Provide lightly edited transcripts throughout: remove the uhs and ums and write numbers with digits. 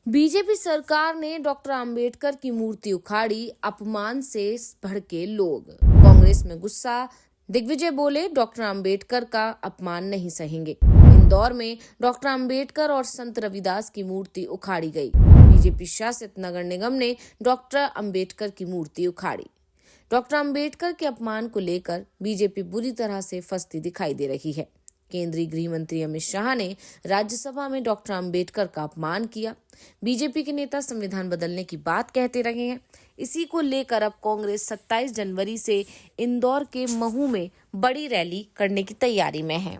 BJP सरकार ने doctor Ambedkar की मूर्ति उखाड़ी, अपमान से भड़के लोग। कांग्रेस में गुस्सा, दिग्विजय बोले डॉक्टर अंबेडकर का अपमान नहीं सहेंगे। इंदौर में डॉक्टर अंबेडकर और संत रविदास की मूर्ति उखाड़ी गई। बीजेपी शासित नगर निगम ने डॉक्टर अंबेडकर की मूर्ति उखाड़ी। डॉक्टर अंबेडकर के अपमान को लेकर बीजेपी बुरी तरह से फंसती दिखाई दे रही है। केंद्रीय गृह मंत्री अमित शाह ने राज्यसभा में डॉक्टर अंबेडकर का अपमान किया। बीजेपी के नेता संविधान बदलने की बात कहते रहे हैं। इसी को लेकर अब कांग्रेस 27 जनवरी से इंदौर के महू में बड़ी रैली करने की तैयारी में है,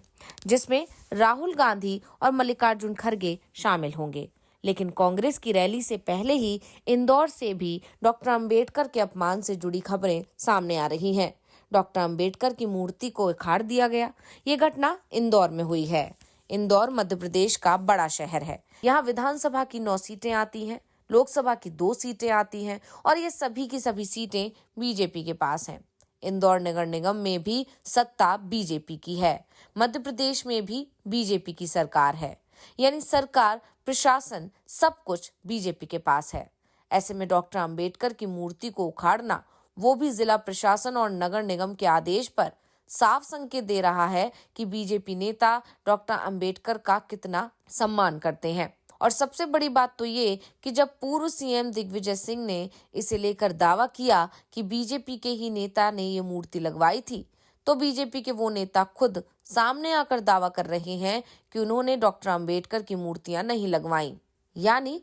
जिसमें राहुल गांधी और मल्लिकार्जुन खड़गे शामिल होंगे। लेकिन कांग्रेस की रैली से पहले ही इंदौर से भी डॉक्टर अंबेडकर के अपमान से जुड़ी खबरें सामने आ रही हैं। डॉक्टर अंबेडकर की मूर्ति को उखाड़ दिया गया। ये घटना इंदौर में हुई है। इंदौर मध्य प्रदेश का बड़ा शहर है। यहाँ विधानसभा की 9 सीटें आती हैं, लोकसभा की 2 सीटें आती हैं और ये सभी की सभी सीटें बीजेपी के पास हैं। इंदौर नगर निगम में भी सत्ता बीजेपी की है। मध्य प्रदेश में भी बीजेपी की सरकार है, यानी सरकार, प्रशासन, सब कुछ बीजेपी के पास है। ऐसे में डॉक्टर अंबेडकर की मूर्ति को उखाड़ना, वो भी जिला प्रशासन और नगर निगम के आदेश पर, साफ संकेत दे रहा है कि बीजेपी नेता डॉक्टर अंबेडकर का कितना सम्मान करते हैं। और सबसे बड़ी बात तो ये कि जब पूर्व सीएम दिग्विजय सिंह ने इसे लेकर दावा किया कि बीजेपी के ही नेता ने ये मूर्ति लगवाई थी, तो बीजेपी के वो नेता खुद सामने आकर दावा कर रहे हैं कि उन्होंने डॉक्टर अंबेडकर की मूर्तियां नहीं लगवाई। यानी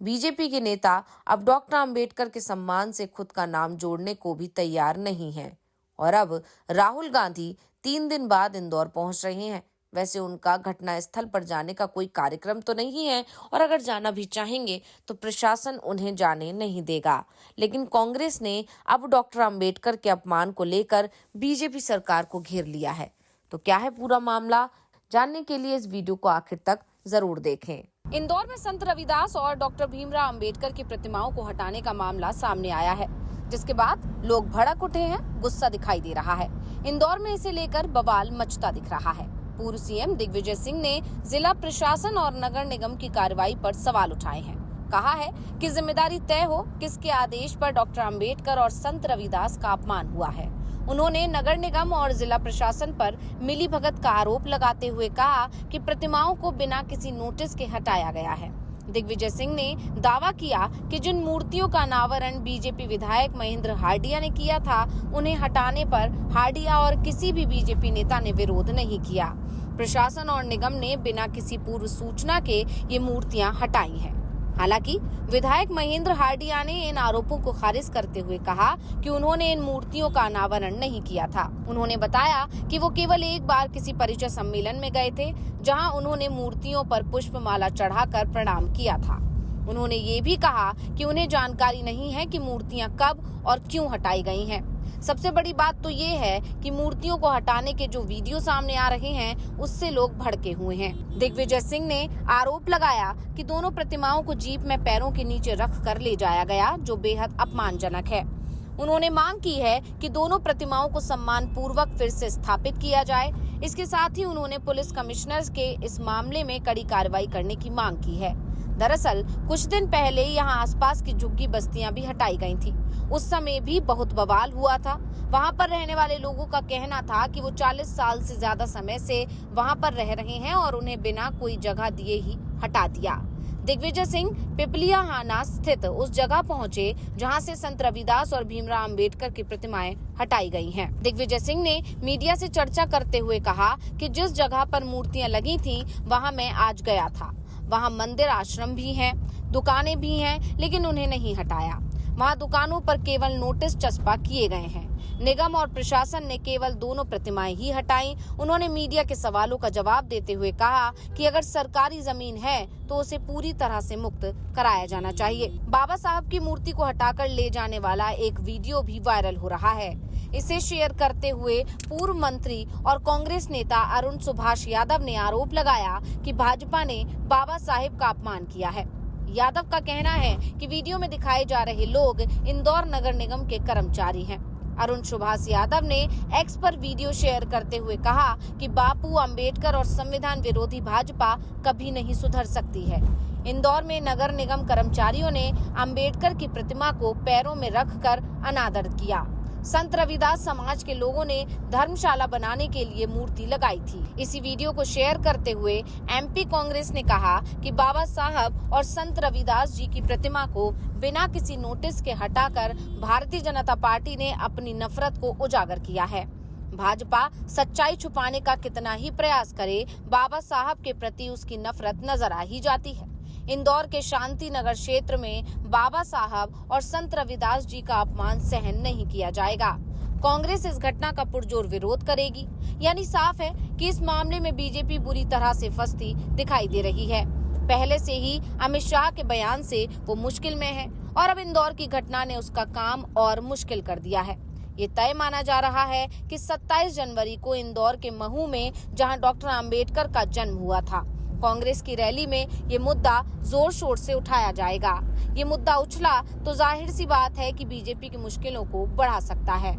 बीजेपी के नेता अब डॉक्टर अंबेडकर के सम्मान से खुद का नाम जोड़ने को भी तैयार नहीं हैं। और अब राहुल गांधी 3 दिन बाद इंदौर पहुंच रहे हैं। वैसे उनका घटना स्थल पर जाने का कोई कार्यक्रम तो नहीं है, और अगर जाना भी चाहेंगे तो प्रशासन उन्हें जाने नहीं देगा। लेकिन कांग्रेस ने अब डॉक्टर अंबेडकर के अपमान को लेकर बीजेपी सरकार को घेर लिया है। तो क्या है पूरा मामला, जानने के लिए इस वीडियो को आखिर तक जरूर देखें। इंदौर में संत रविदास और डॉक्टर भीमराव अंबेडकर की प्रतिमाओं को हटाने का मामला सामने आया है, जिसके बाद लोग भड़क उठे हैं, गुस्सा दिखाई दे रहा है। इंदौर में इसे लेकर बवाल मचता दिख रहा है। पूर्व सीएम दिग्विजय सिंह ने जिला प्रशासन और नगर निगम की कार्रवाई पर सवाल उठाए हैं। कहा है कि जिम्मेदारी तय हो किसके आदेश पर डॉक्टर अंबेडकर और संत रविदास का अपमान हुआ है। उन्होंने नगर निगम और जिला प्रशासन पर मिलीभगत का आरोप लगाते हुए कहा कि प्रतिमाओं को बिना किसी नोटिस के हटाया गया है। दिग्विजय सिंह ने दावा किया कि जिन मूर्तियों का अनावरण बीजेपी विधायक महेंद्र हार्डिया ने किया था, उन्हें हटाने पर हार्डिया और किसी भी बीजेपी नेता ने विरोध नहीं किया। प्रशासन और निगम ने बिना किसी पूर्व सूचना के ये मूर्तियां हटाई हैं। हालांकि विधायक महेंद्र हार्डिया ने इन आरोपों को खारिज करते हुए कहा कि उन्होंने इन मूर्तियों का अनावरण नहीं किया था। उन्होंने बताया कि वो केवल एक बार किसी परिचय सम्मेलन में गए थे, जहां उन्होंने मूर्तियों पर पुष्पमाला चढ़ाकर प्रणाम किया था। उन्होंने ये भी कहा कि उन्हें जानकारी नहीं है कि मूर्तियां कब और क्यों हटाई गई हैं। सबसे बड़ी बात तो ये है कि मूर्तियों को हटाने के जो वीडियो सामने आ रहे हैं, उससे लोग भड़के हुए हैं। दिग्विजय सिंह ने आरोप लगाया कि दोनों प्रतिमाओं को जीप में पैरों के नीचे रख कर ले जाया गया, जो बेहद अपमानजनक है। उन्होंने मांग की है कि दोनों प्रतिमाओं को सम्मान पूर्वक फिर से स्थापित किया जाए। इसके साथ ही उन्होंने पुलिस कमिश्नर के इस मामले में कड़ी कार्रवाई करने की मांग की है। दरअसल कुछ दिन पहले यहाँ आसपास की झुग्गी बस्तियां भी हटाई गई थी। उस समय भी बहुत बवाल हुआ था। वहां पर रहने वाले लोगों का कहना था कि वो 40 साल से ज्यादा समय से वहां पर रह रहे हैं और उन्हें बिना कोई जगह दिए ही हटा दिया। दिग्विजय सिंह पिपलियाहाना स्थित उस जगह पहुंचे जहां से संत रविदास और भीमराव अंबेडकर की प्रतिमाएं हटाई गई हैं। दिग्विजय सिंह ने मीडिया से चर्चा करते हुए कहा कि जिस जगह पर मूर्तियां लगी थीं, वहां मैं आज गया था। वहां मंदिर, आश्रम भी हैं, दुकानें भी हैं, लेकिन उन्हें नहीं हटाया। वहां दुकानों पर केवल नोटिस चस्पा किए गए हैं। निगम और प्रशासन ने केवल दोनों प्रतिमाएं ही हटाई। उन्होंने मीडिया के सवालों का जवाब देते हुए कहा कि अगर सरकारी जमीन है तो उसे पूरी तरह से मुक्त कराया जाना चाहिए। बाबा साहब की मूर्ति को हटाकर ले जाने वाला एक वीडियो भी वायरल हो रहा है। इसे शेयर करते हुए पूर्व मंत्री और कांग्रेस नेता अरुण सुभाष यादव ने आरोप लगाया कि भाजपा ने बाबा साहेब का अपमान किया है। यादव का कहना है कि वीडियो में दिखाए जा रहे लोग इंदौर नगर निगम के कर्मचारी हैं। अरुण सुभाष यादव ने एक्स पर वीडियो शेयर करते हुए कहा कि बापू, अंबेडकर और संविधान विरोधी भाजपा कभी नहीं सुधर सकती है। इंदौर में नगर निगम कर्मचारियों ने अंबेडकर की प्रतिमा को पैरों में रखकर अनादर किया। संत रविदास समाज के लोगों ने धर्मशाला बनाने के लिए मूर्ति लगाई थी। इसी वीडियो को शेयर करते हुए एमपी कांग्रेस ने कहा कि बाबा साहब और संत रविदास जी की प्रतिमा को बिना किसी नोटिस के हटाकर भारतीय जनता पार्टी ने अपनी नफरत को उजागर किया है। भाजपा सच्चाई छुपाने का कितना ही प्रयास करे, बाबा साहब के प्रति उसकी नफरत नजर आ ही जाती है। इंदौर के शांति नगर क्षेत्र में बाबा साहब और संत रविदास जी का अपमान सहन नहीं किया जाएगा। कांग्रेस इस घटना का पुरजोर विरोध करेगी। यानी साफ है कि इस मामले में बीजेपी बुरी तरह से फंसती दिखाई दे रही है। पहले से ही अमित शाह के बयान से वो मुश्किल में है और अब इंदौर की घटना ने उसका काम और मुश्किल कर दिया है। ये तय माना जा रहा है कि 27 जनवरी को इंदौर के महू में, जहां डॉक्टर अंबेडकर का जन्म हुआ था, कांग्रेस की रैली में ये मुद्दा जोर शोर से उठाया जाएगा। ये मुद्दा उछला तो जाहिर सी बात है कि बीजेपी की मुश्किलों को बढ़ा सकता है।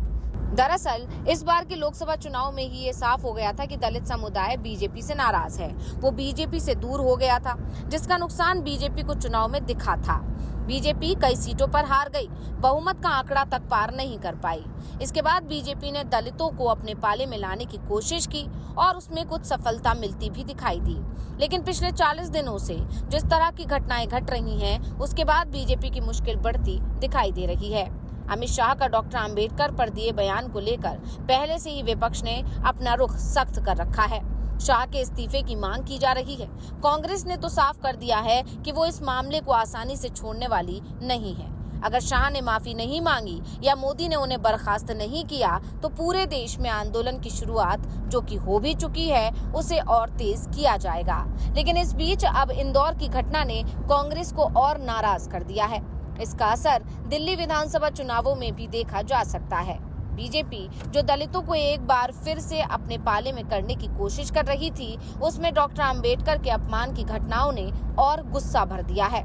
दरअसल इस बार के लोकसभा चुनाव में ही ये साफ हो गया था कि दलित समुदाय बीजेपी से नाराज है। वो बीजेपी से दूर हो गया था, जिसका नुकसान बीजेपी को चुनाव में दिखा था। बीजेपी कई सीटों पर हार गई, बहुमत का आंकड़ा तक पार नहीं कर पाई। इसके बाद बीजेपी ने दलितों को अपने पाले में लाने की कोशिश की और उसमें कुछ सफलता मिलती भी दिखाई दी। लेकिन पिछले 40 दिनों से जिस तरह की घटनाएं घट रही हैं, उसके बाद बीजेपी की मुश्किल बढ़ती दिखाई दे रही है। अमित शाह का डॉक्टर अंबेडकर पर दिए बयान को लेकर पहले से ही विपक्ष ने अपना रुख सख्त कर रखा है। शाह के इस्तीफे की मांग की जा रही है। कांग्रेस ने तो साफ कर दिया है कि वो इस मामले को आसानी से छोड़ने वाली नहीं है। अगर शाह ने माफी नहीं मांगी या मोदी ने उन्हें बर्खास्त नहीं किया तो पूरे देश में आंदोलन की शुरुआत, जो कि हो भी चुकी है, उसे और तेज किया जाएगा। लेकिन इस बीच अब इंदौर की घटना ने कांग्रेस को और नाराज कर दिया है। इसका असर दिल्ली विधानसभा चुनावों में भी देखा जा सकता है। बीजेपी जो दलितों को एक बार फिर से अपने पाले में करने की कोशिश कर रही थी, उसमें डॉक्टर अंबेडकर के अपमान की घटनाओं ने और गुस्सा भर दिया है।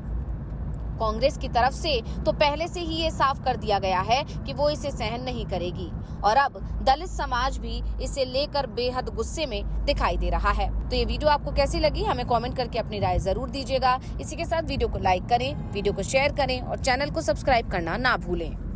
कांग्रेस की तरफ से तो पहले से ही ये साफ कर दिया गया है कि वो इसे सहन नहीं करेगी और अब दलित समाज भी इसे लेकर बेहद गुस्से में दिखाई दे रहा है। तो ये वीडियो आपको कैसी लगी, हमें कमेंट करके अपनी राय जरूर दीजिएगा। इसी के साथ वीडियो को लाइक करें, वीडियो को शेयर करें और चैनल को सब्सक्राइब करना ना भूलें।